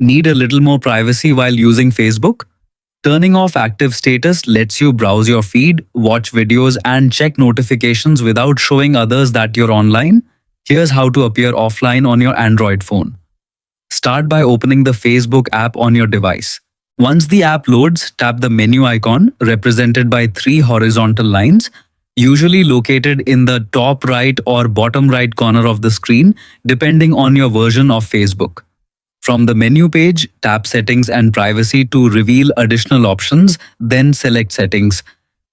Need a little more privacy while using Facebook? Turning off active status lets you browse your feed, watch videos, and check notifications without showing others that you're online. Here's how to appear offline on your Android phone. Start by opening the Facebook app on your device. Once the app loads, tap the menu icon represented by three horizontal lines, usually located in the top right or bottom right corner of the screen, depending on your version of Facebook. From the menu page, tap Settings and Privacy to reveal additional options, then select Settings.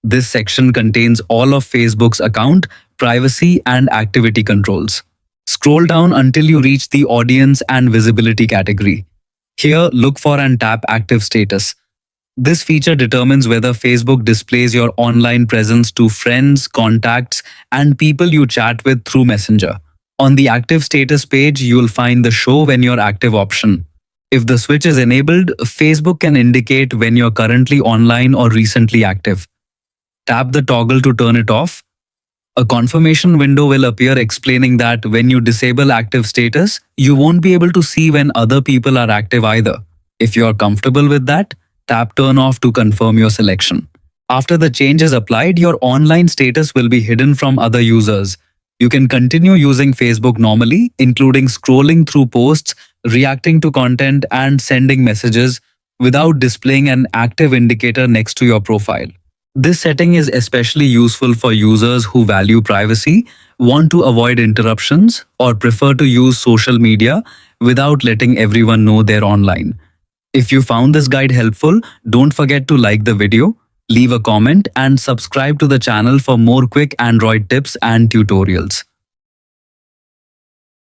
This section contains all of Facebook's account, privacy, and activity controls. Scroll down until you reach the Audience and Visibility category. Here, look for and tap Active Status. This feature determines whether Facebook displays your online presence to friends, contacts, and people you chat with through Messenger. On the active status page, you will find the Show When You're Active option. If the switch is enabled, Facebook can indicate when you're currently online or recently active. Tap the toggle to turn it off. A confirmation window will appear explaining that when you disable active status, you won't be able to see when other people are active either. If you're comfortable with that, tap Turn Off to confirm your selection. After the change is applied, your online status will be hidden from other users. You can continue using Facebook normally, including scrolling through posts, reacting to content, and sending messages without displaying an active indicator next to your profile. This setting is especially useful for users who value privacy, want to avoid interruptions, or prefer to use social media without letting everyone know they're online. If you found this guide helpful, don't forget to like the video, leave a comment, and subscribe to the channel for more quick Android tips and tutorials.